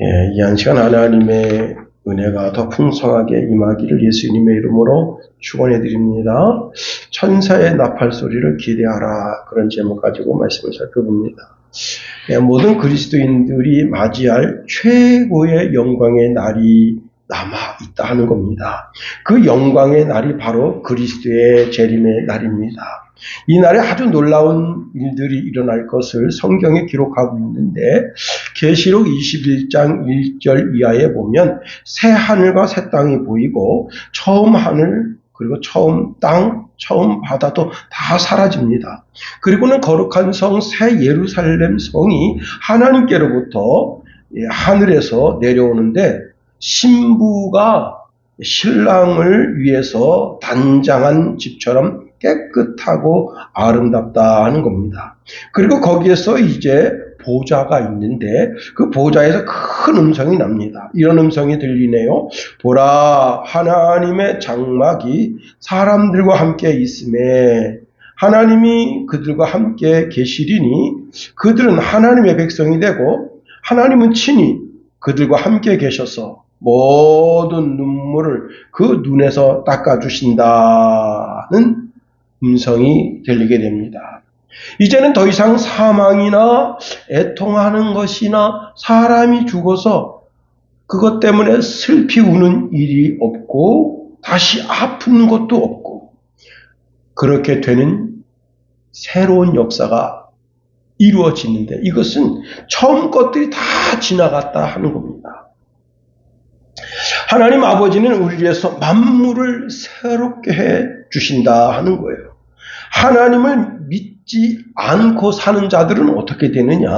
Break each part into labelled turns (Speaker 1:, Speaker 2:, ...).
Speaker 1: 이 한 시간 하나님의 은혜가 더 풍성하게 임하기를 예수님의 이름으로 축원해 드립니다. 천사의 나팔 소리를 기대하라, 그런 제목 가지고 말씀을 살펴봅니다. 모든 그리스도인들이 맞이할 최고의 영광의 날이 남아 있다 하는 겁니다. 그 영광의 날이 바로 그리스도의 재림의 날입니다. 이 날에 아주 놀라운 일들이 일어날 것을 성경에 기록하고 있는데, 계시록 21장 1절 이하에 보면 새 하늘과 새 땅이 보이고 처음 하늘 그리고 처음 땅, 처음 바다도 다 사라집니다. 그리고는 거룩한 성 새 예루살렘 성이 하나님께로부터 하늘에서 내려오는데, 신부가 신랑을 위해서 단장한 집처럼 깨끗하고 아름답다 하는 겁니다. 그리고 거기에서 이제 보좌가 있는데, 그 보좌에서 큰 음성이 납니다. 이런 음성이 들리네요. 보라, 하나님의 장막이 사람들과 함께 있음에 하나님이 그들과 함께 계시리니 그들은 하나님의 백성이 되고 하나님은 친히 그들과 함께 계셔서 모든 눈물을 그 눈에서 닦아주신다는 음성이 들리게 됩니다. 이제는 더 이상 사망이나 애통하는 것이나 사람이 죽어서 그것 때문에 슬피 우는 일이 없고 다시 아픈 것도 없고, 그렇게 되는 새로운 역사가 이루어지는데, 이것은 처음 것들이 다 지나갔다 하는 겁니다. 하나님 아버지는 우리 위해서 만물을 새롭게 해 주신다 하는 거예요. 하나님을 믿지 않고 사는 자들은 어떻게 되느냐?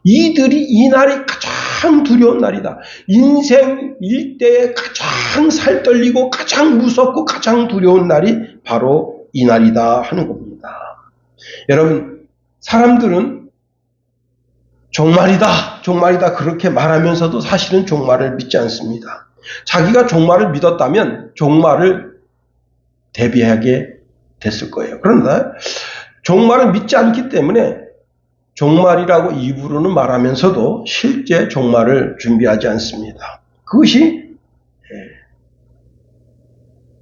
Speaker 1: 이들이 이 날이 가장 두려운 날이다. 인생 일대에 가장 살떨리고 가장 무섭고 가장 두려운 날이 바로 이 날이다 하는 겁니다. 여러분, 사람들은 종말이다, 종말이다 그렇게 말하면서도 사실은 종말을 믿지 않습니다. 자기가 종말을 믿었다면 종말을 대비하게 됐을 거예요. 그런데 종말을 믿지 않기 때문에 종말이라고 입으로는 말하면서도 실제 종말을 준비하지 않습니다. 그것이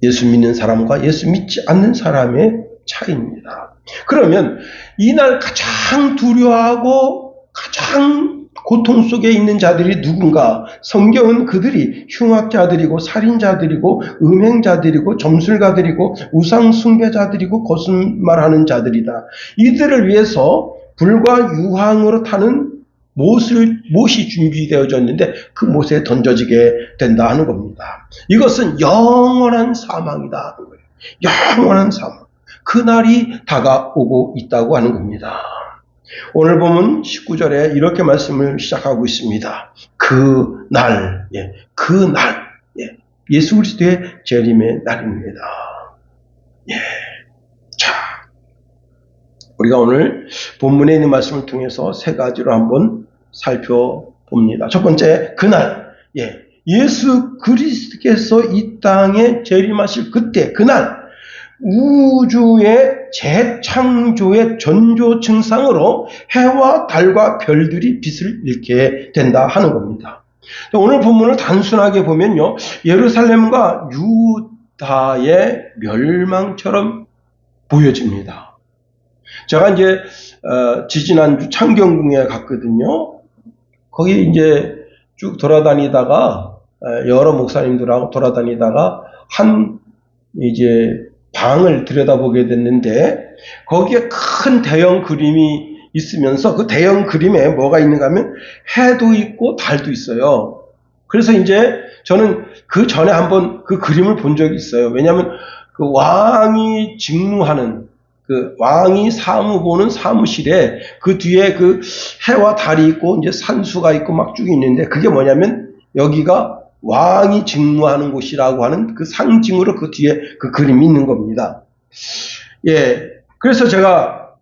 Speaker 1: 예수 믿는 사람과 예수 믿지 않는 사람의 차이입니다. 그러면 이날 가장 두려워하고 가장 고통 속에 있는 자들이 누군가? 성경은 그들이 흉악자들이고 살인자들이고 음행자들이고 점술가들이고 우상 숭배자들이고 거짓말하는 자들이다. 이들을 위해서 불과 유황으로 타는 못이 준비되어졌는데 그 못에 던져지게 된다 하는 겁니다. 이것은 영원한 사망이다 하는 거예요. 영원한 사망. 그날이 다가오고 있다고 하는 겁니다. 오늘 보면 19절에 이렇게 말씀을 시작하고 있습니다. 그 날, 예수 그리스도의 재림의 날입니다. 자, 우리가 오늘 본문에 있는 말씀을 통해서 세 가지로 한번 살펴봅니다. 첫 번째, 그날, 예수 그리스도께서 이 땅에 재림하실 그때, 그날, 우주의 재창조의 전조 증상으로 해와 달과 별들이 빛을 잃게 된다 하는 겁니다. 오늘 본문을 단순하게 보면요, 예루살렘과 유다의 멸망처럼 보여집니다. 제가 이제 지지난주 창경궁에 갔거든요. 거기 이제 쭉 돌아다니다가 여러 목사님들하고 돌아다니다가 한 이제 방을 들여다보게 됐는데, 거기에 큰 대형 그림이 있으면서 그 대형 그림에 뭐가 있는가 하면 해도 있고 달도 있어요. 그래서 이제 저는 그 전에 한번 그 그림을 본 적이 있어요. 왜냐하면 그 왕이 직무하는, 그 왕이 사무 보는 사무실에 그 뒤에 그 해와 달이 있고 이제 산수가 있고 막 쭉 있는데, 그게 뭐냐면 여기가 왕이 직무하는 곳이라고 하는 그 상징으로 그 뒤에 그 그림이 있는 겁니다. 그래서 제가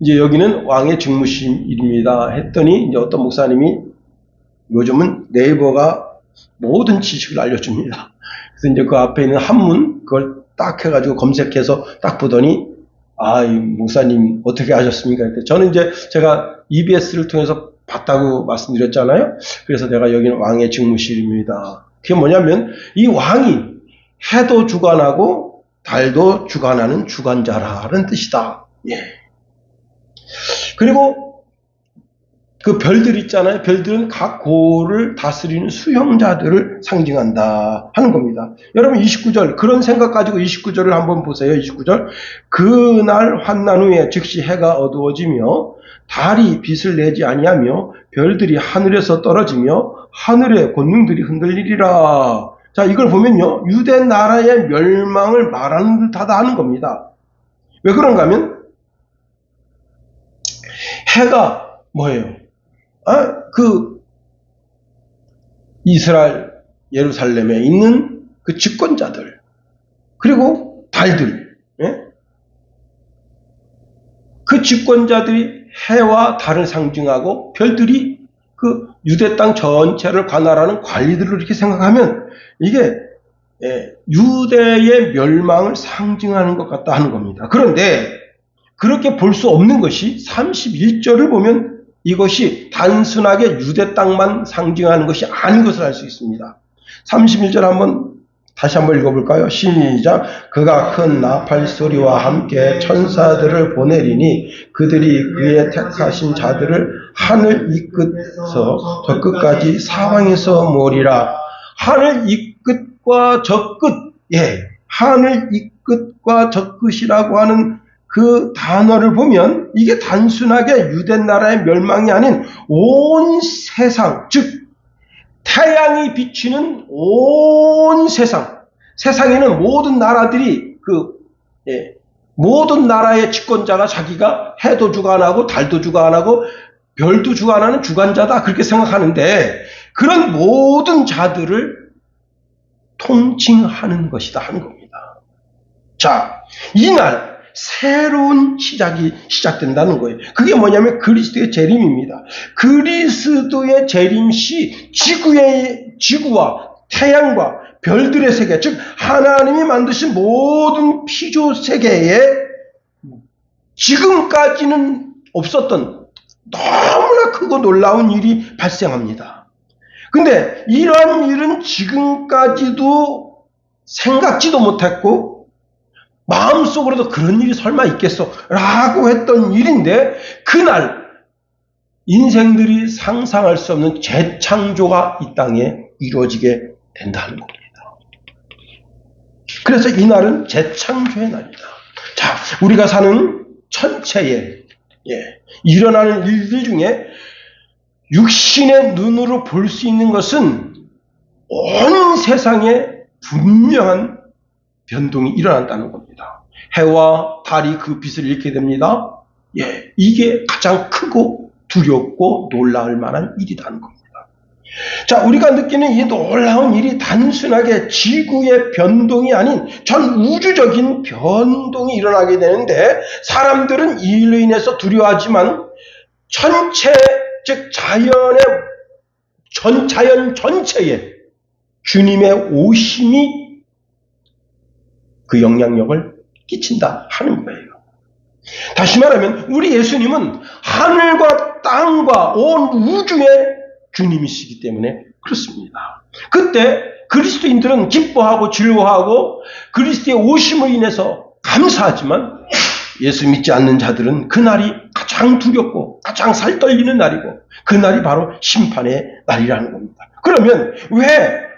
Speaker 1: 이제 여기는 왕의 직무실입니다 했더니, 이제 어떤 목사님이 요즘은 네이버가 모든 지식을 알려줍니다. 그래서 이제 그 앞에 있는 한문, 그걸 딱 해가지고 검색해서 딱 보더니, 이 목사님 어떻게 하셨습니까? 저는 이제 제가 EBS를 통해서 봤다고 말씀드렸잖아요. 그래서 내가 여기는 왕의 직무실입니다. 그게 뭐냐면 이 왕이 해도 주관하고 달도 주관하는 주관자라는 뜻이다. 예. 그리고 그 별들 있잖아요. 별들은 각 고를 다스리는 수형자들을 상징한다 하는 겁니다. 여러분 29절 그런 생각 가지고 29절을 한번 보세요. 29절 그날 환난 후에 즉시 해가 어두워지며 달이 빛을 내지 아니하며 별들이 하늘에서 떨어지며 하늘의 권능들이 흔들리리라. 자, 이걸 보면요. 유대 나라의 멸망을 말하는 듯하다 하는 겁니다. 왜 그런가 하면 해가 뭐예요? 그 이스라엘 예루살렘에 있는 그 집권자들 그리고 달들, 예? 그 집권자들이 해와 달을 상징하고 별들이 그 유대 땅 전체를 관할하는 관리들을 이렇게 생각하면 이게 유대의 멸망을 상징하는 것 같다 하는 겁니다. 그런데 그렇게 볼 수 없는 것이 31절을 보면 이것이 단순하게 유대 땅만 상징하는 것이 아닌 것을 알 수 있습니다. 31절 다시 한번 읽어볼까요? 시작. 그가 큰 나팔 소리와 함께 천사들을 보내리니 그들이 그의 택하신 자들을 하늘 이 끝에서 저 끝까지 사방에서 모으리라. 하늘 이 끝과 저 끝, 하늘 이 끝과 저 끝이라고 하는 그 단어를 보면 이게 단순하게 유대 나라의 멸망이 아닌 온 세상, 즉 태양이 비치는 온 세상에는 모든 나라들이 모든 나라의 집권자가 자기가 해도 주관하고 달도 주관하고 별도 주관하는 주관자다 그렇게 생각하는데 그런 모든 자들을 통칭하는 것이다 하는 겁니다. 자, 이날 새로운 시작이 시작된다는 거예요. 그게 뭐냐면 그리스도의 재림입니다. 그리스도의 재림 시 지구와 태양과 별들의 세계, 즉 하나님이 만드신 모든 피조 세계에 지금까지는 없었던 너무나 크고 놀라운 일이 발생합니다. 근데 이러한 일은 지금까지도 생각지도 못했고 마음속으로도 그런 일이 설마 있겠어? 라고 했던 일인데 그날 인생들이 상상할 수 없는 재창조가 이 땅에 이루어지게 된다는 겁니다. 그래서 이날은 재창조의 날이다. 자, 우리가 사는 전체에 일어나는 일들 중에 육신의 눈으로 볼 수 있는 것은 온 세상에 분명한 변동이 일어난다는 겁니다. 해와 달이 그 빛을 잃게 됩니다. 이게 가장 크고 두렵고 놀라울 만한 일이라는 겁니다. 자, 우리가 느끼는 이 놀라운 일이 단순하게 지구의 변동이 아닌 전 우주적인 변동이 일어나게 되는데 사람들은 이 일로 인해서 두려워하지만 전체, 즉 자연 전체에 주님의 오심이 그 영향력을 끼친다 하는 거예요. 다시 말하면 우리 예수님은 하늘과 땅과 온 우주의 주님이시기 때문에 그렇습니다. 그때 그리스도인들은 기뻐하고 즐거워하고 그리스도의 오심을 인해서 감사하지만 예수 믿지 않는 자들은 그날이 가장 두렵고 가장 살떨리는 날이고 그날이 바로 심판의 날이라는 겁니다. 그러면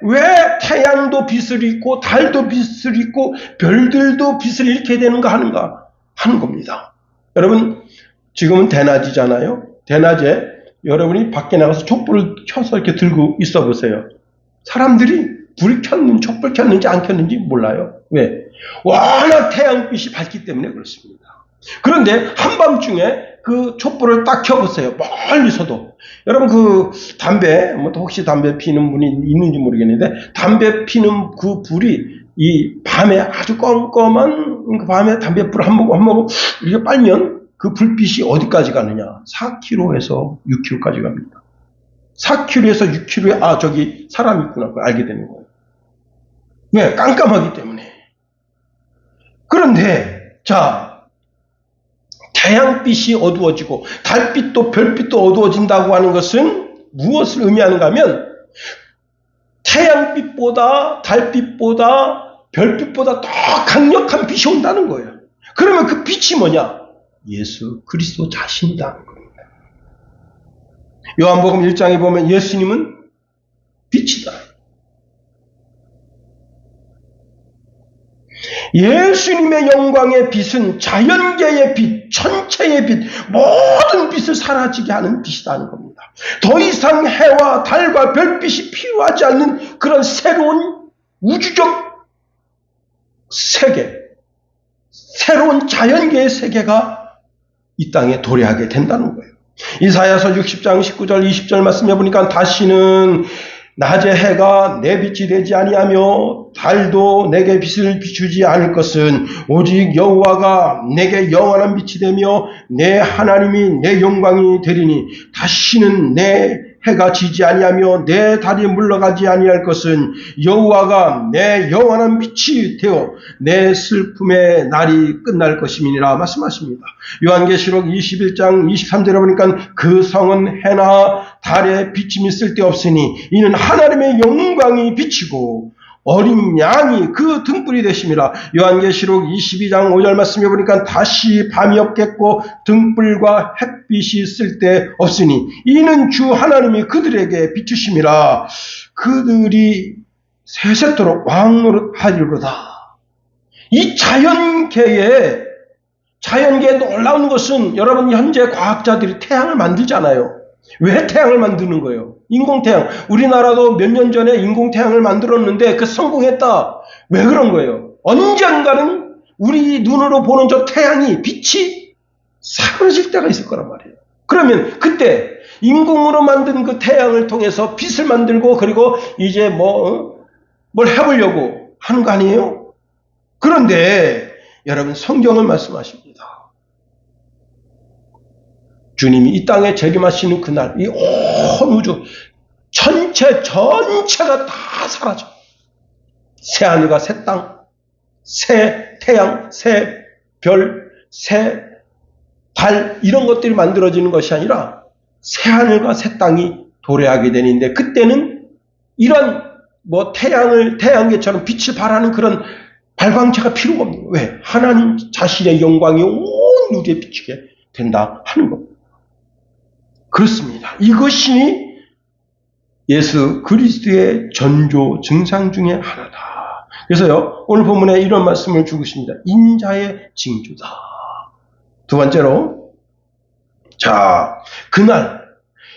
Speaker 1: 왜 태양도 빛을 잃고 달도 빛을 잃고 별들도 빛을 잃게 되는가 하는 겁니다. 여러분 지금은 대낮이잖아요. 대낮에 여러분이 밖에 나가서 촛불을 켜서 이렇게 들고 있어 보세요. 사람들이 촛불 켰는지 안 켰는지 몰라요. 왜? 워낙 태양빛이 밝기 때문에 그렇습니다. 그런데 한밤중에 그 촛불을 딱 켜보세요. 멀리서도. 여러분 그 담배, 혹시 담배 피는 분이 있는지 모르겠는데 담배 피는 그 불이 이 밤에 아주 껌껌한 그 밤에 담배불을 한 모금 이렇게 빨면 그 불빛이 어디까지 가느냐? 4km에서 6km까지 갑니다. 4km에서 6km에 저기 사람이 있구나 그걸 알게 되는 거예요. 왜? 깜깜하기 때문에. 그런데 자 태양빛이 어두워지고 달빛도 별빛도 어두워진다고 하는 것은 무엇을 의미하는가 하면 태양빛보다 달빛보다 별빛보다 더 강력한 빛이 온다는 거예요. 그러면 그 빛이 뭐냐? 예수 그리스도 자신이라는 겁니다. 요한복음 1장에 보면 예수님은 빛이다. 예수님의 영광의 빛은 자연계의 빛, 천체의 빛, 모든 빛을 사라지게 하는 빛이라는 겁니다. 더 이상 해와 달과 별빛이 필요하지 않는 그런 새로운 우주적 세계, 새로운 자연계의 세계가 이 땅에 도래하게 된다는 거예요. 이사야서 60장 19절 20절 말씀해 보니까 다시는 낮에 해가 내 빛이 되지 아니하며 달도 내게 빛을 비추지 않을 것은 오직 여호와가 내게 영원한 빛이 되며 내 하나님이 내 영광이 되리니 다시는 내 해가 지지 아니하며 내 달이 물러가지 아니할 것은 여호와가 내 영원한 빛이 되어 내 슬픔의 날이 끝날 것임이니라 말씀하십니다. 요한계시록 21장 23절에 보니까 그 성은 해나 달에 비침이 쓸데없으니 이는 하나님의 영광이 비치고 어린 양이 그 등불이 되심이라. 요한계시록 22장 5절 말씀해 보니까 다시 밤이 없겠고 등불과 햇빛이 쓸데없으니 이는 주 하나님이 그들에게 비추심이라. 그들이 세세토록 왕노릇하리로다. 이 자연계에 놀라운 것은 여러분 현재 과학자들이 태양을 만들잖아요. 왜 태양을 만드는 거예요? 인공태양. 우리나라도 몇 년 전에 인공태양을 만들었는데 그 성공했다. 왜 그런 거예요? 언젠가는 우리 눈으로 보는 저 태양이 빛이 사라질 때가 있을 거란 말이에요. 그러면 그때 인공으로 만든 그 태양을 통해서 빛을 만들고 그리고 이제 뭘 해보려고 하는 거 아니에요? 그런데 여러분 성경은 말씀하십니다. 주님이 이 땅에 재림하시는 그날 이 온 우주 전체가 다 사라져. 새 하늘과 새 땅, 새 태양, 새 별, 새 달 이런 것들이 만들어지는 것이 아니라 새 하늘과 새 땅이 도래하게 되는데 그때는 이런 태양계처럼 빛을 발하는 그런 발광체가 필요가 없는 거예요. 왜? 하나님 자신의 영광이 온 우주에 비치게 된다 하는 겁니다. 그렇습니다. 이것이 예수 그리스도의 전조 증상 중에 하나다. 그래서요, 오늘 본문에 이런 말씀을 주고 있습니다. 인자의 징조다. 두 번째로, 그날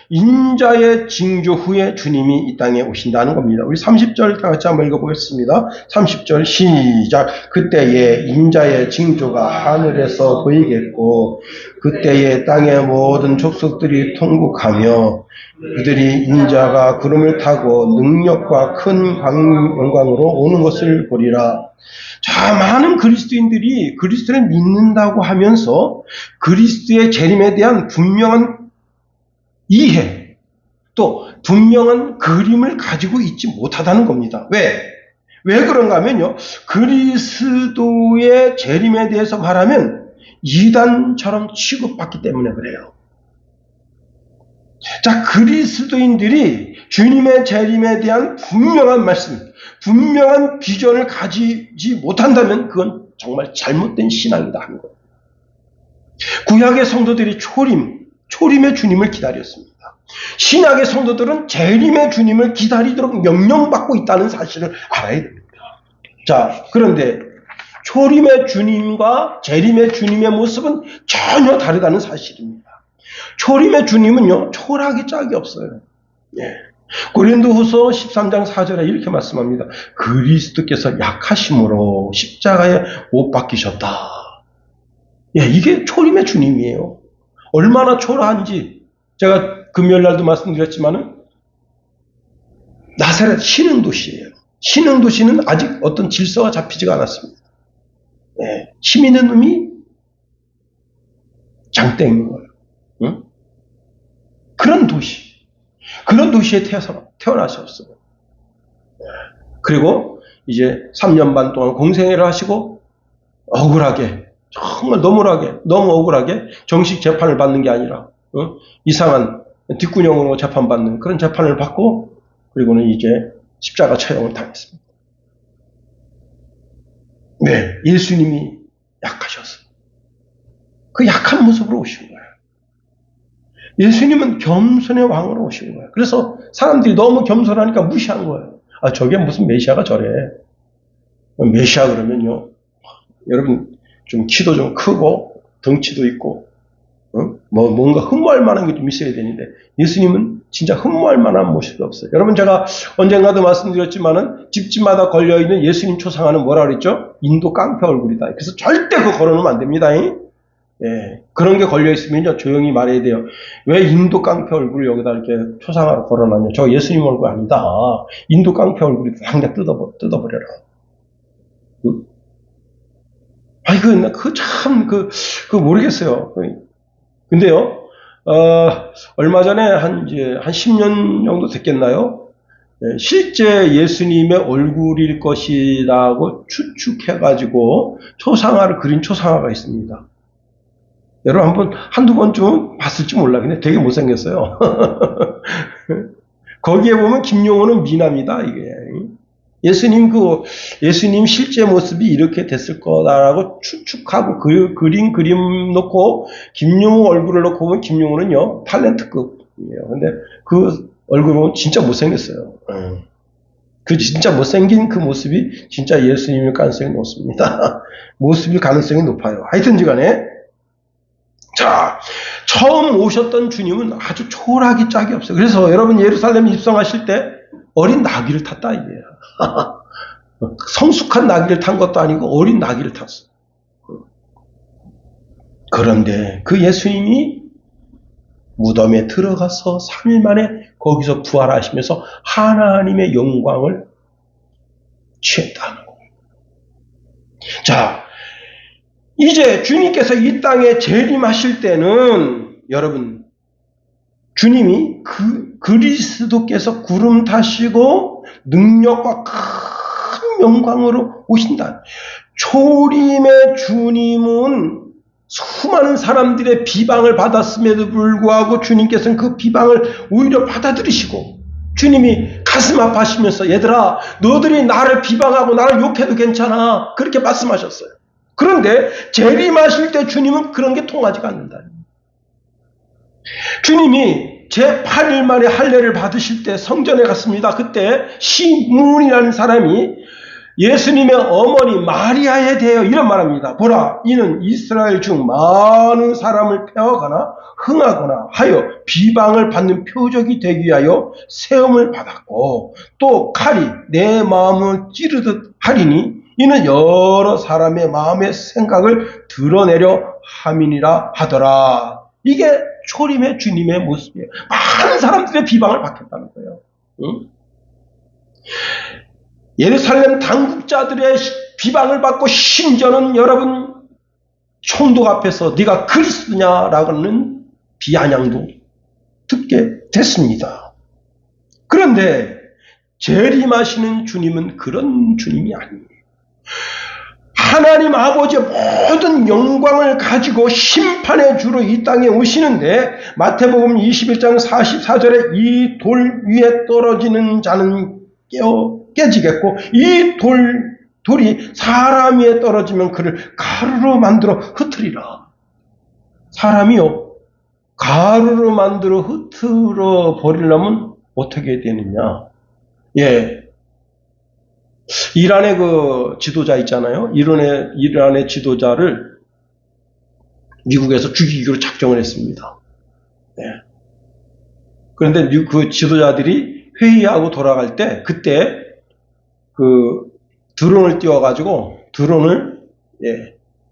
Speaker 1: 인자의 징조 후에 주님이 이 땅에 오신다는 겁니다. 우리 30절 다 같이 한번 읽어보겠습니다. 30절 시작. 그때에 인자의 징조가 하늘에서 보이겠고 그때에 땅의 모든 족속들이 통곡하며 그들이 인자가 구름을 타고 능력과 큰 영광으로 오는 것을 보리라. 많은 그리스도인들이 그리스도를 믿는다고 하면서 그리스도의 재림에 대한 분명한 이해, 또 분명한 그림을 가지고 있지 못하다는 겁니다. 왜 그런가 하면요, 그리스도의 재림에 대해서 말하면 이단처럼 취급받기 때문에 그래요. 그리스도인들이 주님의 재림에 대한 분명한 말씀, 분명한 비전을 가지지 못한다면 그건 정말 잘못된 신앙이다 하는 거예요. 구약의 성도들이 초림의 주님을 기다렸습니다. 신약의 성도들은 재림의 주님을 기다리도록 명령받고 있다는 사실을 알아야 됩니다. 그런데 초림의 주님과 재림의 주님의 모습은 전혀 다르다는 사실입니다. 초림의 주님은요, 초라하기 짝이 없어요. 고린도후서 13장 4절에 이렇게 말씀합니다. 그리스도께서 약하심으로 십자가에 못 박히셨다. 이게 초림의 주님이에요. 얼마나 초라한지 제가 금요일날도 말씀드렸지만은 나사렛 신흥도시예요. 신흥도시는 아직 어떤 질서가 잡히지가 않았습니다. 힘 있는 놈이 장땡인 거예요. 응? 그런 도시에 태어나셨어요. 그리고 이제 3년 반 동안 공생애를 하시고 억울하게 정말 너무 억울하게 정식 재판을 받는 게 아니라 이상한 뒷구녕으로 재판받는 그런 재판을 받고 그리고는 이제 십자가 처형을 당했습니다. 네, 예수님이 약하셨어요. 그 약한 모습으로 오신 거예요. 예수님은 겸손의 왕으로 오신 거예요. 그래서 사람들이 너무 겸손하니까 무시한 거예요. 아, 저게 무슨 메시아가 저래. 메시아 그러면요, 여러분 좀 키도 좀 크고 덩치도 있고 뭔가 흠모할 만한 게 좀 있어야 되는데 예수님은 진짜 흠모할 만한 모습이 없어요. 여러분 제가 언젠가도 말씀드렸지만은 집집마다 걸려있는 예수님 초상화는 뭐라 그랬죠? 인도 깡패 얼굴이다. 그래서 절대 그거 걸어놓으면 안 됩니다. 예, 그런 게 걸려있으면요 조용히 말해야 돼요. 왜 인도 깡패 얼굴을 여기다 이렇게 초상화로 걸어놨냐? 저 예수님 얼굴 아니다. 인도 깡패 얼굴이다. 당장 뜯어버려라. 아이, 모르겠어요. 근데요, 얼마 전에 한 10년 정도 됐겠나요? 실제 예수님의 얼굴일 것이라고 추측해가지고 초상화를 그린 초상화가 있습니다. 여러분 한두 번쯤 봤을지 몰라. 근데 되게 못생겼어요. 거기에 보면 김용호는 미남이다, 이게. 예수님 실제 모습이 이렇게 됐을 거다라고 추측하고 그린 그림 놓고 김용호 얼굴을 놓고 보면 김용호는요 탤런트급이에요. 근데 그 얼굴 보면 진짜 못생겼어요. 그 진짜 못생긴 그 모습이 진짜 예수님일 가능성이 높습니다. 모습일 가능성이 높아요. 하여튼지간에 자, 처음 오셨던 주님은 아주 초라하기 짝이 없어요. 그래서 여러분 예루살렘에 입성하실 때 어린 나귀를 탔다 이게요. 성숙한 나귀를 탄 것도 아니고 어린 나귀를 탔어. 그런데 그 예수님이 무덤에 들어가서 3일 만에 거기서 부활하시면서 하나님의 영광을 취했다는 거예요. 자, 이제 주님께서 이 땅에 재림하실 때는 여러분 주님이 그리스도께서 구름 타시고 능력과 큰 영광으로 오신다. 초림의 주님은 수많은 사람들의 비방을 받았음에도 불구하고 주님께서는 그 비방을 오히려 받아들이시고 주님이 가슴 아파하시면서 얘들아 너들이 나를 비방하고 나를 욕해도 괜찮아 그렇게 말씀하셨어요. 그런데 재림하실 때 주님은 그런 게 통하지가 않는다. 주님이 제8일 만에 할례를 받으실 때 성전에 갔습니다. 그때 시므온이라는 사람이 예수님의 어머니 마리아에 대하여 이런 말합니다. 보라, 이는 이스라엘 중 많은 사람을 패하거나 흥하거나 하여 비방을 받는 표적이 되기 위하여 세움을 받았고 또 칼이 내 마음을 찌르듯 하리니 이는 여러 사람의 마음의 생각을 드러내려 함이니라 하더라. 이게 초림의 주님의 모습이에요. 많은 사람들의 비방을 받겠다는 거예요. 응? 예루살렘 당국자들의 비방을 받고 심지어는 여러분 총독 앞에서 네가 그리스도냐라는 비아냥도 듣게 됐습니다. 그런데 재림하시는 주님은 그런 주님이 아니에요. 하나님 아버지의 모든 영광을 가지고 심판의 주로 이 땅에 오시는데 마태복음 21장 44절에 이 돌 위에 떨어지는 자는 깨지겠고 이 돌이 사람 위에 떨어지면 그를 가루로 만들어 흩으리라. 사람이요 가루로 만들어 흩으러 버리려면 어떻게 되느냐. 예, 이란의 그 지도자 있잖아요. 이란의 지도자를 미국에서 죽이기로 작정을 했습니다. 네. 그런데 그 지도자들이 회의하고 돌아갈 때 그때 그 드론을 띄워가지고 드론을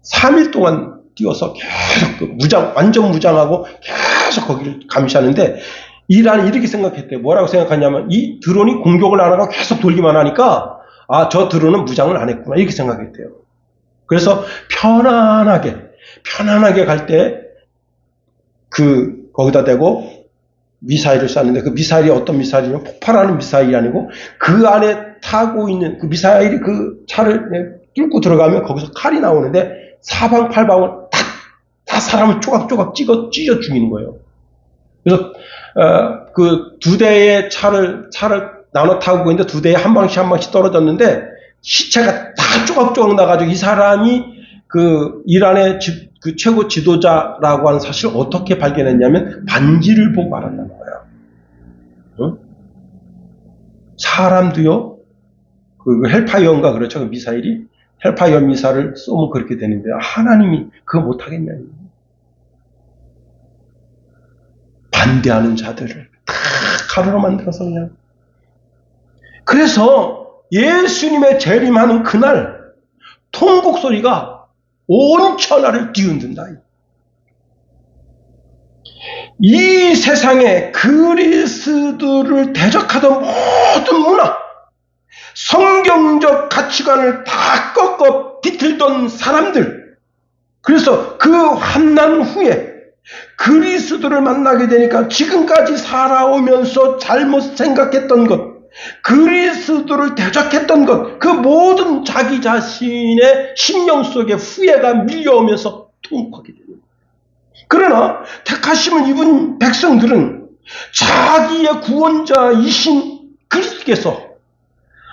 Speaker 1: 3일 동안 띄워서 계속 완전 무장하고 계속 거기를 감시하는데 이란이 이렇게 생각했대요. 뭐라고 생각하냐면 이 드론이 공격을 안 하고 계속 돌기만 하니까 아, 저 드론은 무장을 안 했구나. 이렇게 생각했대요. 그래서 편안하게 갈 때 거기다 대고 미사일을 쐈는데 그 미사일이 어떤 미사일이냐면 폭발하는 미사일이 아니고 그 안에 타고 있는 그 미사일이 그 차를 뚫고 들어가면 거기서 칼이 나오는데 사방팔방을 다 사람을 조각조각 찢어 죽이는 거예요. 그래서 그 두 대의 차를 나눠 타고 있는데 두 대에 한 방씩 떨어졌는데 시체가 다 조각조각 나가지고 이 사람이 그 이란의 그 최고 지도자라고 하는 사실을 어떻게 발견했냐면 반지를 보고 알았다는 거야. 응? 사람도요, 그 헬파이어인가 그렇죠? 그 미사일이 헬파이어 미사일을 쏘면 그렇게 되는데 하나님이 그거 못하겠냐? 반대하는 자들을 다 가루로 만들어서 그냥. 그래서 예수님의 재림하는 그날 통곡 소리가 온 천하를 뒤흔든다. 이 세상에 그리스도를 대적하던 모든 문화, 성경적 가치관을 다 꺾어 비틀던 사람들, 그래서 그 환난 후에 그리스도를 만나게 되니까 지금까지 살아오면서 잘못 생각했던 것, 그리스도를 대적했던 것, 그 모든 자기 자신의 심령 속에 후회가 밀려오면서 통곡하게 됩니다. 그러나 택하심을 입은 백성들은 자기의 구원자이신 그리스도께서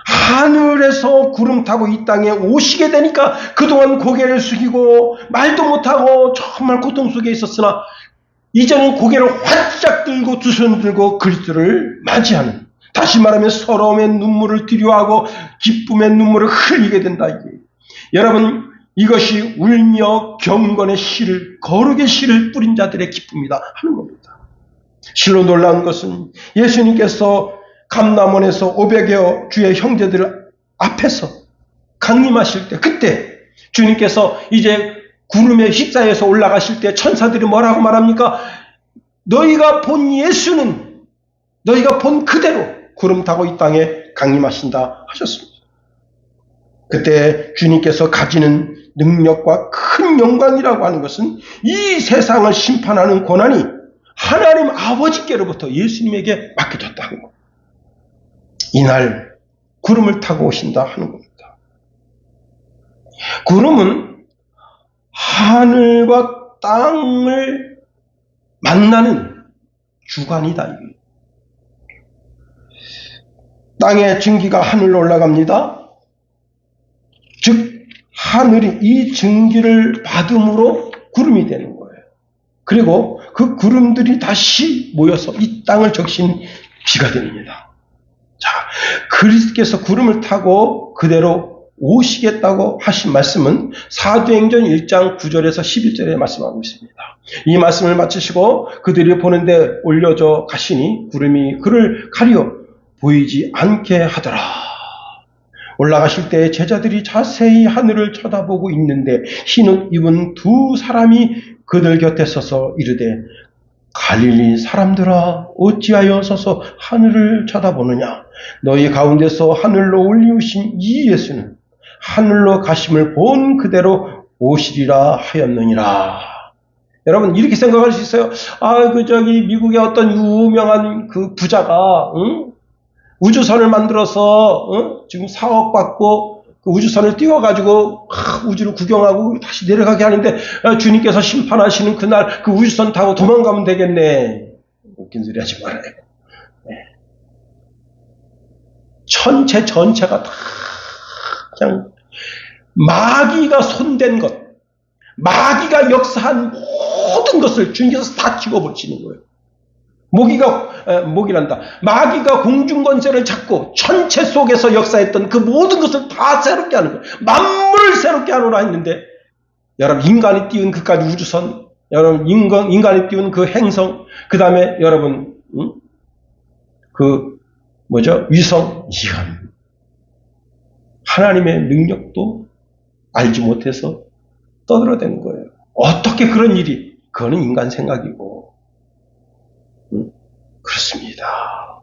Speaker 1: 하늘에서 구름 타고 이 땅에 오시게 되니까 그동안 고개를 숙이고 말도 못하고 정말 고통 속에 있었으나 이제는 고개를 활짝 들고 두 손 들고 그리스도를 맞이하는, 다시 말하면 서러움의 눈물을 들여하고 기쁨의 눈물을 흘리게 된다. 여러분, 이것이 울며 경건의 씨를, 거룩의 씨를 뿌린 자들의 기쁨이다 하는 겁니다. 실로 놀라운 것은 예수님께서 감람원에서 500여 주의 형제들 앞에서 강림하실 때, 그때 주님께서 이제 구름에 휩싸여서 올라가실 때 천사들이 뭐라고 말합니까? 너희가 본 예수는 너희가 본 그대로 구름 타고 이 땅에 강림하신다 하셨습니다. 그때 주님께서 가지는 능력과 큰 영광이라고 하는 것은 이 세상을 심판하는 권한이 하나님 아버지께로부터 예수님에게 맡겨졌다는 겁니다. 이날 구름을 타고 오신다 하는 겁니다. 구름은 하늘과 땅을 만나는 주관이다. 땅의 증기가 하늘로 올라갑니다. 즉 하늘이 이 증기를 받음으로 구름이 되는 거예요. 그리고 그 구름들이 다시 모여서 이 땅을 적신 비가 됩니다. 자, 그리스도께서 구름을 타고 그대로 오시겠다고 하신 말씀은 사도행전 1장 9절에서 11절에 말씀하고 있습니다. 이 말씀을 마치시고 그들이 보는데 올려져 가시니 구름이 그를 가려 보이지 않게 하더라. 올라가실 때 제자들이 자세히 하늘을 쳐다보고 있는데 흰옷 입은 두 사람이 그들 곁에 서서 이르되 갈릴리 사람들아 어찌하여 서서 하늘을 쳐다보느냐. 너희 가운데서 하늘로 올리우신 이 예수는 하늘로 가심을 본 그대로 오시리라 하였느니라. 여러분 이렇게 생각할 수 있어요. 미국의 어떤 유명한 그 부자가 우주선을 만들어서 지금 4억 받고 그 우주선을 띄워가지고 우주를 구경하고 다시 내려가게 하는데 주님께서 심판하시는 그날 그 우주선 타고 도망가면 되겠네. 웃긴 소리 하지 말아요. 네. 천체 전체가 다 그냥 마귀가 손댄 것, 마귀가 역사한 모든 것을 주님께서 다 집어버리시는 거예요. 마귀가 공중권세를 잡고 천체 속에서 역사했던 그 모든 것을 다 새롭게 하는 거예요. 만물을 새롭게 하노라 했는데, 여러분 인간이 띄운 그까지 우주선, 여러분 인간이 띄운 그 행성, 그 다음에 여러분 위성, 이건 하나님의 능력도 알지 못해서 떠들어대는 거예요. 어떻게 그런 일이? 그거는 인간 생각이고. 그렇습니다.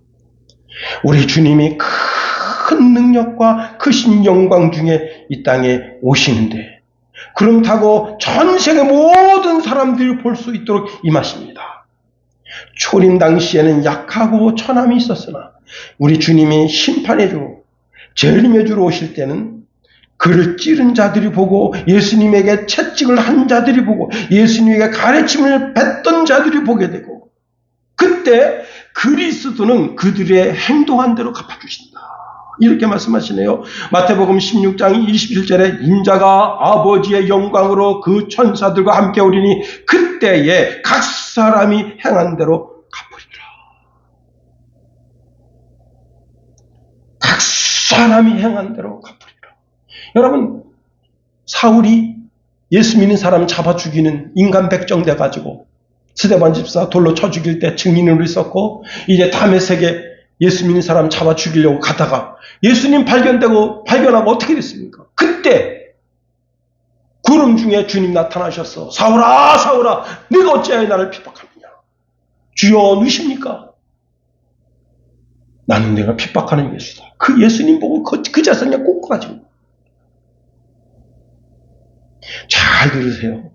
Speaker 1: 우리 주님이 큰 능력과 크신 영광 중에 이 땅에 오시는데 구름 타고 전 세계 모든 사람들이 볼 수 있도록 임하십니다. 초림 당시에는 약하고 천함이 있었으나 우리 주님이 심판해 주고 재림해 주러 오실 때는 그를 찌른 자들이 보고 예수님에게 채찍을 한 자들이 보고 예수님에게 가르침을 뱉던 자들이 보게 되고 그때 그리스도는 그들의 행동한 대로 갚아주신다. 이렇게 말씀하시네요. 마태복음 16장 21절에 인자가 아버지의 영광으로 그 천사들과 함께 오리니 그때에 각 사람이 행한 대로 갚으리라. 각 사람이 행한 대로 갚으리라. 여러분, 사울이 예수 믿는 사람 잡아 죽이는 인간 백정 돼가지고 스데반 집사 돌로 쳐 죽일 때 증인으로 있었고 이제 다메섹에 예수 믿는 사람 잡아 죽이려고 가다가 예수님 발견하고 어떻게 됐습니까? 그때 구름 중에 주님 나타나셨어. 사울아 사울아 네가 어찌하여 나를 핍박하느냐. 주여 누구십니까? 나는 내가 핍박하는 예수다. 그 예수님 보고 그 자세냐 꽂아가지고 잘 들으세요.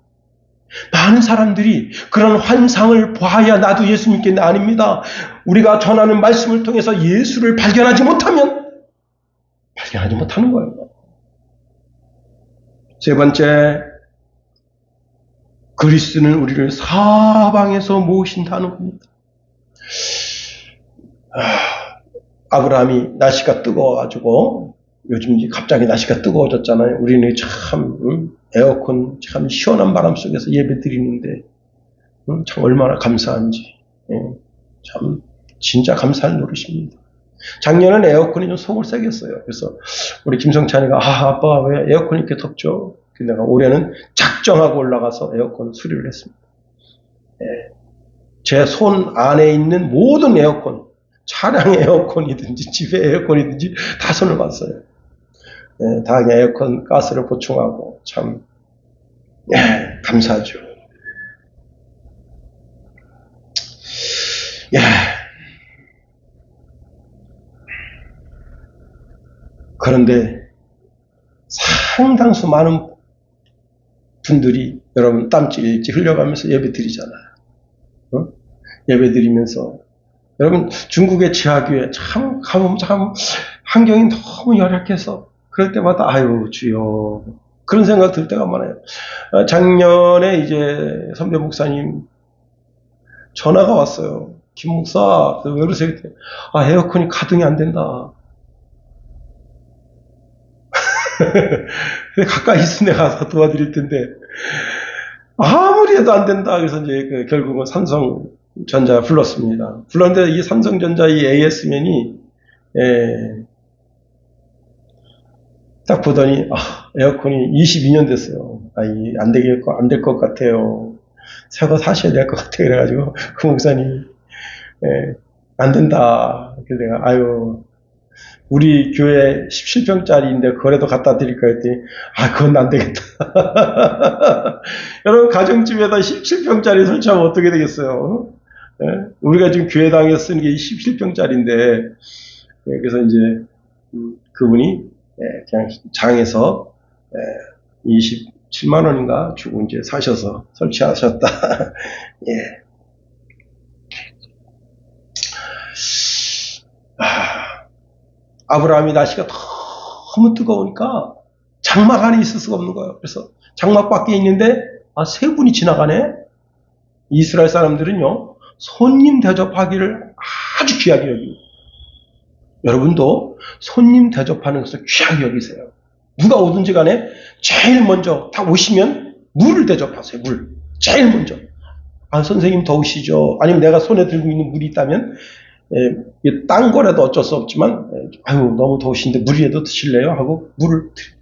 Speaker 1: 많은 사람들이 그런 환상을 봐야 나도 예수 믿겠네. 아닙니다. 우리가 전하는 말씀을 통해서 예수를 발견하지 못하면 발견하지 못하는 거예요. 세 번째, 그리스도는 우리를 사방에서 모으신다는 겁니다. 아브라함이 날씨가 뜨거워가지고 요즘 갑자기 날씨가 뜨거워졌잖아요. 우리는 참 에어컨 참 시원한 바람 속에서 예배 드리는데 참 얼마나 감사한지 참 진짜 감사할 노릇입니다. 작년에는 에어컨이 좀 속을 새겼어요. 그래서 우리 김성찬이가 아빠 왜 에어컨이 이렇게 덥죠? 내가 올해는 작정하고 올라가서 에어컨 수리를 했습니다. 제 손 안에 있는 모든 에어컨, 차량 에어컨이든지 집에 에어컨이든지 다 손을 봤어요. 다 그냥 에어컨 가스를 보충하고 참 감사하죠. 그런데 상당수 많은 분들이 여러분 땀찔찔 흘려가면서 예배 드리잖아요. 예배 드리면서 여러분 중국의 지하교회 참 가보면 참 환경이 너무 열악해서 그럴 때마다 아유 주여 그런 생각 들 때가 많아요. 작년에 이제 선배 목사님 전화가 왔어요. 김 목사 왜 그러세요? 에어컨이 가동이 안 된다. 가까이 있은 데 가서 도와드릴 텐데 아무리 해도 안 된다. 그래서 이제 결국은 삼성전자 불렀습니다. 불렀는데 이 삼성전자 이 AS맨이 딱 보더니 에어컨이 22년 됐어요. 안 될 것 같아요. 새 거 사셔야 될 것 같아요. 그래가지고 그 목사님 안 된다. 그래서 내가 우리 교회 17평짜리인데 그래도 갖다 드릴까 했더니 그건 안 되겠다. 여러분 가정집에다 17평짜리 설치하면 어떻게 되겠어요? 우리가 지금 교회당에서 쓰는 게 17평짜리인데 그래서 이제 그분이 그냥 장에서 27만 원인가 주고 이제 사셔서 설치하셨다. 아브라함이 날씨가 너무 뜨거우니까 장막 안에 있을 수가 없는 거예요. 그래서 장막 밖에 있는데 세 분이 지나가네. 이스라엘 사람들은요 손님 대접하기를 아주 귀하게 여깁니다. 여러분도 손님 대접하는 것을 귀하게 여기세요. 누가 오든지 간에 제일 먼저 다 오시면 물을 대접하세요. 물 제일 먼저. 선생님 더우시죠? 아니면 내가 손에 들고 있는 물이 있다면 딴 거라도 어쩔 수 없지만 너무 더우신데 물이라도 드실래요? 하고 물을 드려요.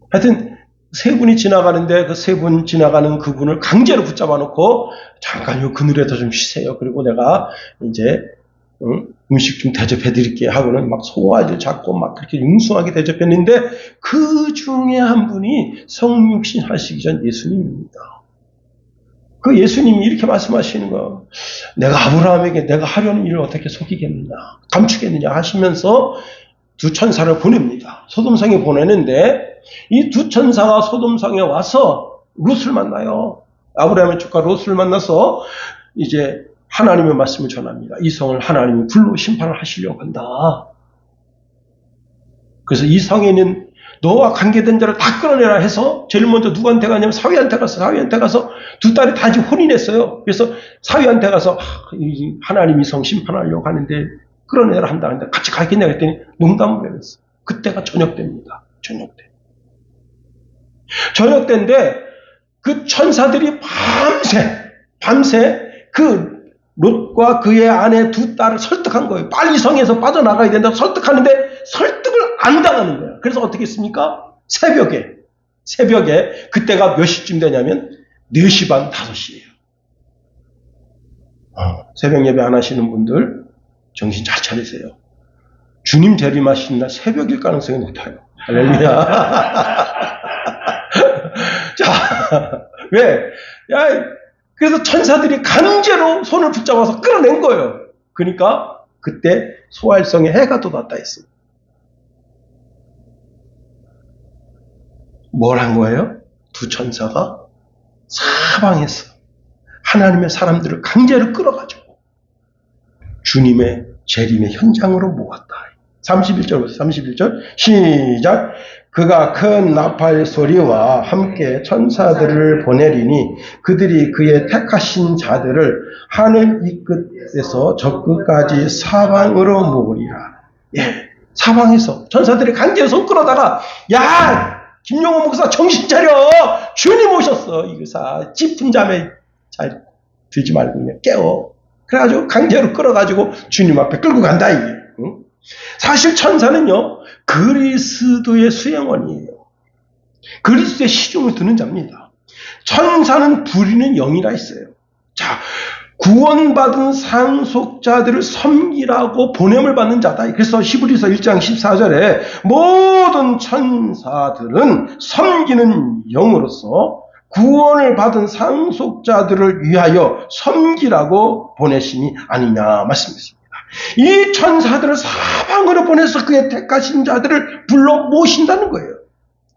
Speaker 1: 하여튼 세 분이 지나가는데 그 세 분 지나가는 그분을 강제로 붙잡아 놓고 잠깐요 그늘에서 좀 쉬세요. 그리고 내가 이제 음식 좀 대접해 드릴게요 하고는 막 소화를 잡고 막 그렇게 융숭하게 대접했는데 그 중에 한 분이 성육신 하시기 전 예수님입니다. 그 예수님이 이렇게 말씀하시는 거예요. 내가 아브라함에게 내가 하려는 일을 어떻게 속이겠느냐, 감추겠느냐 하시면서 두 천사를 보냅니다. 소돔성에 보내는데 이 두 천사가 소돔성에 와서 롯을 만나요. 아브라함의 조카 롯을 만나서 이제 하나님의 말씀을 전합니다. 이 성을 하나님이 불로 심판을 하시려고 한다. 그래서 이 성에 있는 너와 관계된 자를 다 끌어내라 해서 제일 먼저 누구한테 가냐면 사위한테 가서 두 딸이 다 지금 혼인했어요. 그래서 사위한테 가서 하나님이 성 심판하려고 하는데 끌어내라 한다는데 같이 가겠냐 했더니 농담을 해랬어요. 그때가 저녁 때입니다. 저녁 때인데 그 천사들이 밤새 그 롯과 그의 아내 두 딸을 설득한 거예요. 빨리 성에서 빠져나가야 된다고 설득하는데 설득을 안 당하는 거예요. 그래서 어떻게 했습니까? 새벽에 그때가 몇 시쯤 되냐면 4시 반 5시예요. 새벽 예배 안 하시는 분들 정신 잘 차리세요. 주님 재림하시는 날 새벽일 가능성이 높아요. 할렐루야. 자, 왜? 그래서 천사들이 강제로 손을 붙잡아서 끌어낸 거예요. 그러니까 그때 소활성에 해가 돋았다 했습니다. 뭘 한 거예요? 두 천사가 사방에서 하나님의 사람들을 강제로 끌어가지고 주님의 재림의 현장으로 모았다. 31절 시작. 그가 큰 나팔 소리와 함께 천사들을 보내리니 그들이 그의 택하신 자들을 하늘 이 끝에서 저 끝까지 사방으로 모으리라. 사방에서 천사들이 강제로 손 끌어다가 야 김용호 목사 정신 차려, 주님 오셨어. 이거사 짚은 잠에 잘 들지 말고 깨워. 그래가지고 강제로 끌어가지고 주님 앞에 끌고 간다 이게. 응? 사실 천사는요 그리스도의 수행원이에요. 그리스도의 시중을 드는 자입니다. 천사는 부리는 영이라 했어요. 자, 구원받은 상속자들을 섬기라고 보냄을 받는 자다. 그래서 히브리서 1장 14절에 모든 천사들은 섬기는 영으로서 구원을 받은 상속자들을 위하여 섬기라고 보내심이 아니냐 말씀했습니다. 이 천사들을 사방으로 보내서 그의 택하신 자들을 불러 모신다는 거예요.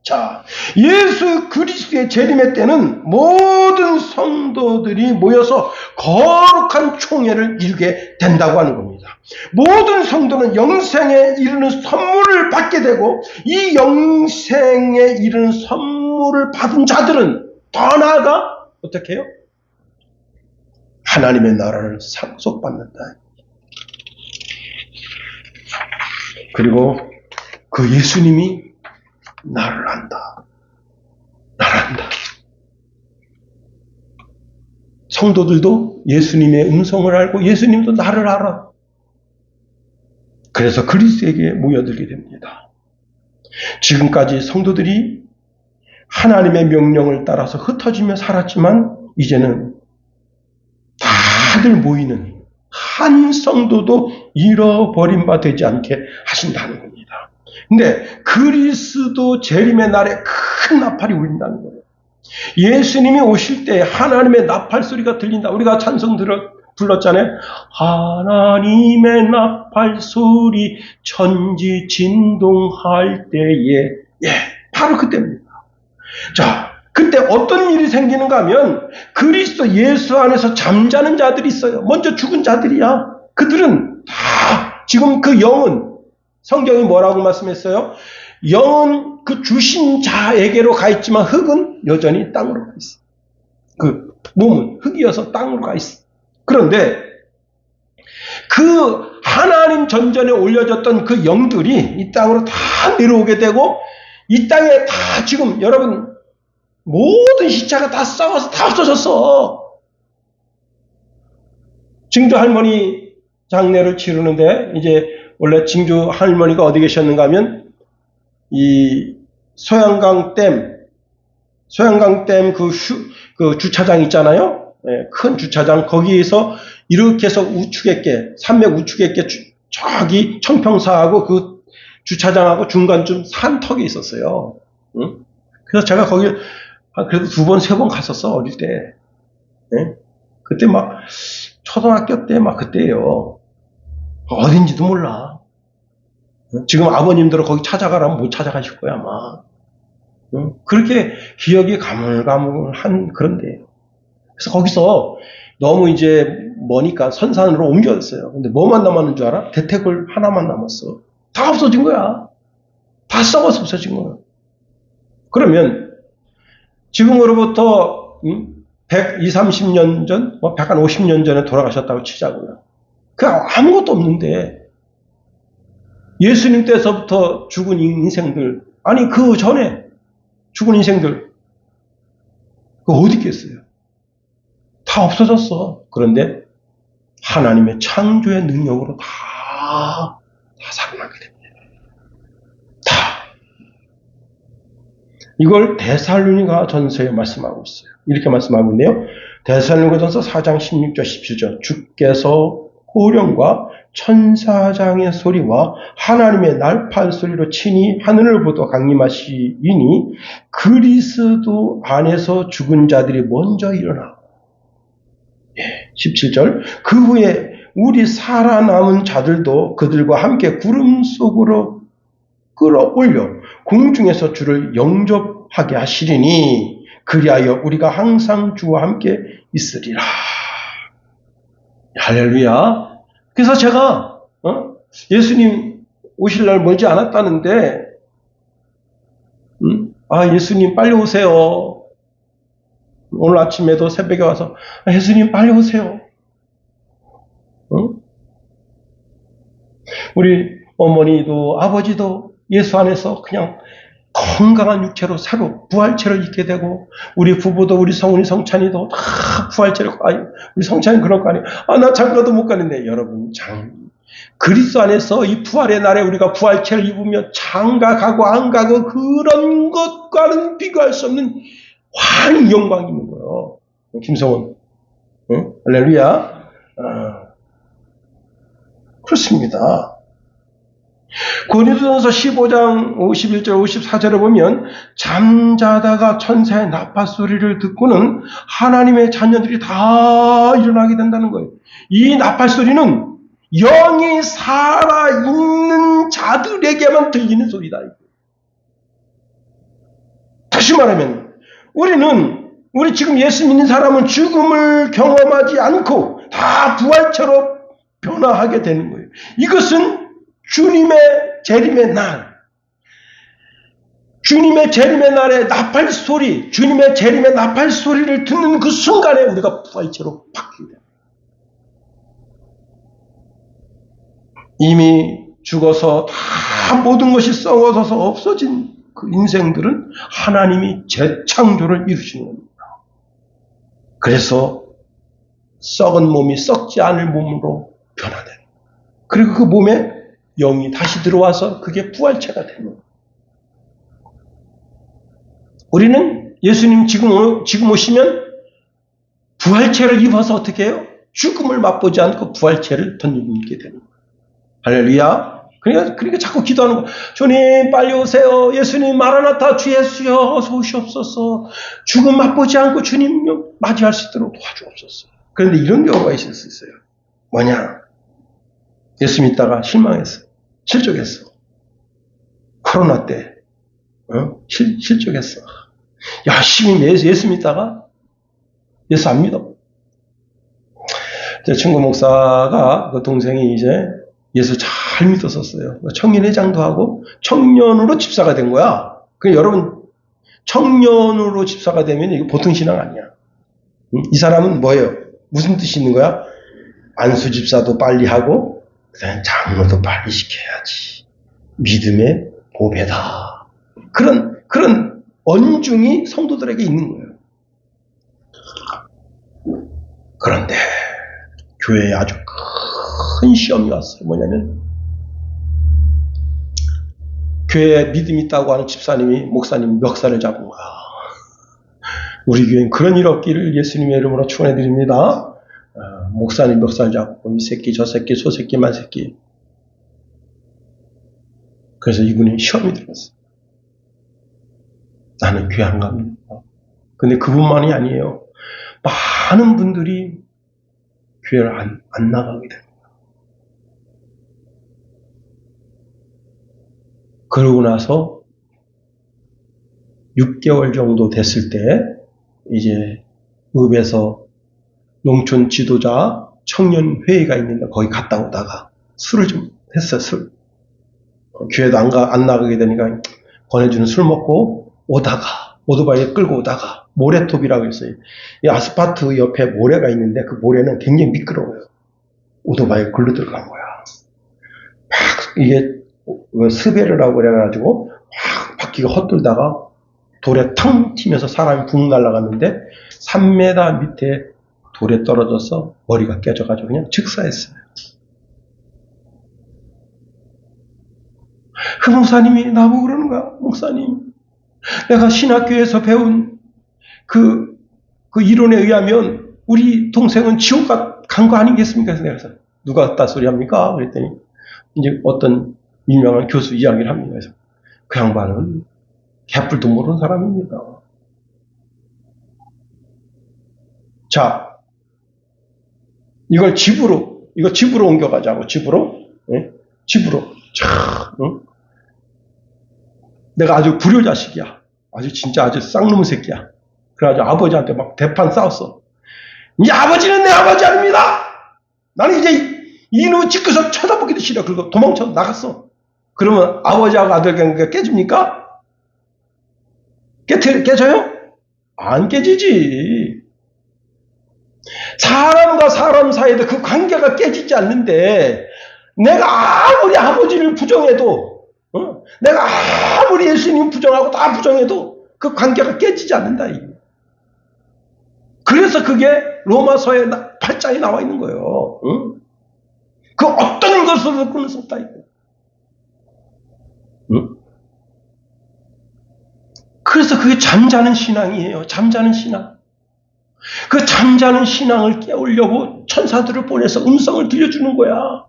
Speaker 1: 자, 예수 그리스도의 재림의 때는 모든 성도들이 모여서 거룩한 총회를 이루게 된다고 하는 겁니다. 모든 성도는 영생에 이르는 선물을 받게 되고 이 영생에 이르는 선물을 받은 자들은 더 나아가 어떻게 해요? 하나님의 나라를 상속받는다. 그리고 그 예수님이 나를 안다. 성도들도 예수님의 음성을 알고 예수님도 나를 알아. 그래서 그리스도에게 모여들게 됩니다. 지금까지 성도들이 하나님의 명령을 따라서 흩어지며 살았지만 이제는 다들 모이는 한 성도도 잃어버린 바 되지 않게 하신다는 겁니다. 근데 그리스도 재림의 날에 큰 나팔이 울린다는 거예요. 예수님이 오실 때 하나님의 나팔 소리가 들린다. 우리가 찬송 불렀잖아요. 하나님의 나팔 소리 천지 진동할 때에 바로 그때입니다. 자, 그때 어떤 일이 생기는가 하면 그리스도 예수 안에서 잠자는 자들이 있어요. 먼저 죽은 자들이야. 그들은 다 지금 그 영은 성경이 뭐라고 말씀했어요? 영은 그 주신 자에게로 가 있지만 흙은 여전히 땅으로 가 있어. 그 몸은 흙이어서 땅으로 가 있어. 그런데 그 하나님 전전에 올려졌던 그 영들이 이 땅으로 다 내려오게 되고 이 땅에 다 지금 여러분 모든 시체가 다 썩어서 다 없어졌어. 증조 할머니 장례를 치르는데 이제 원래 증조 할머니가 어디 계셨는가 하면 이 소양강 댐 그 주차장 있잖아요. 큰 주차장 거기에서 이렇게 해서 우측에 산맥 우측에 저기 청평사하고 그 주차장하고 중간쯤 산턱이 있었어요. 응? 그래서 제가 거기 그래도 2번, 3번 갔었어, 어릴 때. 네? 그때 막, 초등학교 때 막 그때예요. 어딘지도 몰라. 지금 아버님들은 거기 찾아가라면 못 찾아가실 거야, 아마. 그렇게 기억이 가물가물한 그런 데예요. 그래서 거기서 너무 이제 머니까 선산으로 옮겨졌어요. 근데 뭐만 남았는 줄 알아? 대퇴골 하나만 남았어. 다 없어진 거야. 다 썩어서 없어진 거야. 그러면 지금으로부터 120, 30년 전, 150년 전에 돌아가셨다고 치자고요. 그 아무것도 없는데 예수님 때서부터 죽은 인생들, 아니 그 전에 죽은 인생들 그거 어디 있겠어요? 다 없어졌어. 그런데 하나님의 창조의 능력으로 다 살아나게 됩니다. 다. 이걸 데살로니가 전서에 말씀하고 있어요. 이렇게 말씀하고 있네요. 데살로니가 전서 4장 16절 17절 주께서 호령과 천사장의 소리와 하나님의 날팔 소리로 친히 하늘로부터 강림하시니 그리스도 안에서 죽은 자들이 먼저 일어나고 17절 그 후에 우리 살아남은 자들도 그들과 함께 구름 속으로 끌어올려 공중에서 주를 영접하게 하시리니 그리하여 우리가 항상 주와 함께 있으리라. 할렐루야. 그래서 제가 예수님 오실 날 멀지 않았다는데 예수님 빨리 오세요. 오늘 아침에도 새벽에 와서 예수님 빨리 오세요. 우리 어머니도 아버지도 예수 안에서 그냥 건강한 육체로 새로 부활체로 있게 되고 우리 부부도 우리 성훈이 성찬이도 다 부활체로 우리 성찬이 그럴 거 아니에요. 나 장가도 못 가는데 여러분 그리스도 안에서 이 부활의 날에 우리가 부활체를 입으며 장가 가고 안 가고 그런 것과는 비교할 수 없는 환히 영광이 있는 거예요. 김성원 할렐루야. 그렇습니다. 고린도전서 15장 51절 54절에 보면 잠자다가 천사의 나팔 소리를 듣고는 하나님의 자녀들이 다 일어나게 된다는 거예요. 이 나팔 소리는 영이 살아있는 자들에게만 들리는 소리다. 다시 말하면 우리 지금 예수 믿는 사람은 죽음을 경험하지 않고 다 부활체로 변화하게 되는 거예요. 이것은 주님의 재림의 날, 주님의 재림의 날에 나팔 소리, 주님의 재림의 나팔 소리를 듣는 그 순간에 우리가 부활체로 바뀌게 됩니다. 이미 죽어서 다 모든 것이 썩어져서 없어진 그 인생들은 하나님이 재창조를 이루시는 겁니다. 그래서 썩은 몸이 썩지 않을 몸으로 변화되는 거예요. 그리고 그 몸에 영이 다시 들어와서 그게 부활체가 되는 거예요. 우리는 예수님 지금 오시면 부활체를 입어서 어떻게 해요? 죽음을 맛보지 않고 부활체를 던지게 되는 거예요. 할렐루야. 그러니까 자꾸 기도하는 거예요. 주님 빨리 오세요. 예수님 마라나타 주 예수여 어서 오시옵소서. 죽음 맛보지 않고 주님 맞이할 수 있도록 도와주옵소서. 그런데 이런 경우가 있을 수 있어요. 뭐냐? 예수 믿다가 실망했어. 실족했어. 코로나 때 실족했어. 열심히 예수 믿다가 예수 안 믿어. 제 친구 목사가 그 동생이 이제 예수 잘 믿었었어요. 청년회장도 하고 청년으로 집사가 된 거야. 그 여러분 청년으로 집사가 되면 이거 보통 신앙 아니야. 이 사람은 뭐예요? 무슨 뜻이 있는 거야? 안수 집사도 빨리 하고 그다음에 장로도 빨리 시켜야지. 믿음의 보배다. 그런 언중이 성도들에게 있는 거예요. 그런데 교회에 아주 큰 시험이 왔어요. 뭐냐면 교회에 믿음 있다고 하는 집사님이 목사님 멱살을 잡은 거야. 우리 교회는 그런 일 없기를 예수님의 이름으로 축원해 드립니다. 목사님 멱살 잡고 이 새끼 저 새끼 소 새끼 만 새끼. 그래서 이분이 시험이 들었어요. 나는 교회 안 갑니다. 근데 그분만이 아니에요. 많은 분들이 교회를 안 나가게 됩니다. 그러고 나서 6개월 정도 됐을 때 이제 읍에서 농촌 지도자 청년 회의가 있는데 거기 갔다 오다가 술을 좀 했어요. 술. 교회도 안 나가게 되니까 권해주는 술 먹고 오다가, 오토바이에 끌고 오다가, 모래톱이라고 했어요. 이 아스팔트 옆에 모래가 있는데 그 모래는 굉장히 미끄러워요. 오토바이에 글로 들어간 거야. 막 이게 스베르라고 그래가지고 막 바퀴가 헛돌다가 돌에 탕 튀면서 사람이 붕 날아갔는데 3m 밑에 돌에 떨어져서 머리가 깨져가지고 그냥 즉사했어요. 그 목사님이 나보고 그러는 거야. 목사님, 내가 신학교에서 배운 그 이론에 의하면 우리 동생은 지옥 간 거 아니겠습니까? 그래서 내가 누가 그딴 소리 합니까? 그랬더니 이제 어떤 유명한 교수 이야기를 합니다. 그래서 그 양반은 개뿔도 모르는 사람입니다. 자, 이거 집으로 옮겨가자고, 집으로. 네? 집으로. 참, 응? 내가 아주 불효자식이야. 아주 쌍놈의 새끼야. 그래가지고 아버지한테 막 대판 싸웠어. 이제 아버지는 내 아버지 아닙니다! 나는 이제 이놈의 집에서 쳐다보기도 싫어. 그리고 도망쳐 나갔어. 그러면 아버지하고 아들 관계가 깨집니까? 깨져요? 안 깨지지. 사람과 사람 사이에도 그 관계가 깨지지 않는데, 내가 아무리 아버지를 부정해도, 내가 아무리 예수님 부정하고 다 부정해도 그 관계가 깨지지 않는다. 그래서 그게 로마서의 8장에 나와 있는 거예요. 그 어떤 것으로도 끊을 수 없다. 그래서 그게 잠자는 신앙이에요. 잠자는 신앙. 그 잠자는 신앙을 깨우려고 천사들을 보내서 음성을 들려주는 거야.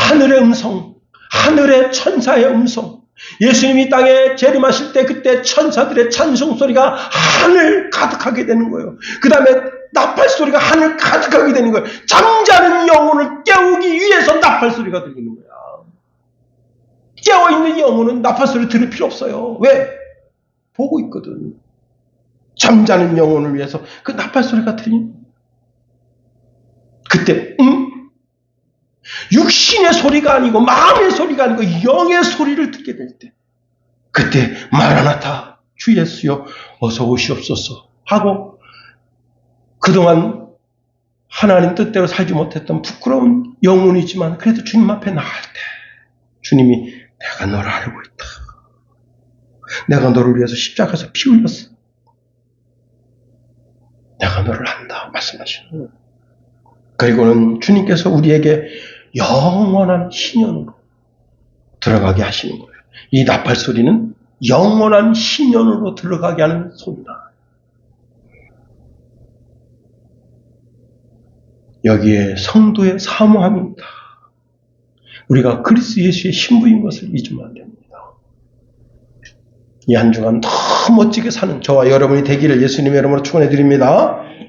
Speaker 1: 하늘의 음성, 하늘의 천사의 음성. 예수님이 땅에 재림하실 때 그때 천사들의 찬송 소리가 하늘 가득하게 되는 거예요. 그 다음에 나팔 소리가 하늘 가득하게 되는 거예요. 잠자는 영혼을 깨우기 위해서 나팔 소리가 들리는 거야. 깨어있는 영혼은 나팔 소리 들을 필요 없어요. 왜? 보고 있거든. 잠자는 영혼을 위해서 그 나팔 소리가 들리는 그때 육신의 소리가 아니고 마음의 소리가 아니고 영의 소리를 듣게 될 때 그때 마라나타 주 예수여 어서 오시옵소서 하고 그동안 하나님 뜻대로 살지 못했던 부끄러운 영혼이지만 그래도 주님 앞에 나갈 때 주님이 내가 너를 알고 있다. 내가 너를 위해서 십자가에서 피 흘렸어. 내가 너를 안다 말씀하시는 거예요. 그리고는 주님께서 우리에게 영원한 희년으로 들어가게 하시는 거예요. 이 나팔 소리는 영원한 희년으로 들어가게 하는 소리다. 여기에 성도의 사모함입니다. 우리가 그리스도 예수의 신부인 것을 잊으면 안 됩니다. 이 한 주간 더 멋지게 사는 저와 여러분이 되기를 예수님의 이름으로 축원해 드립니다.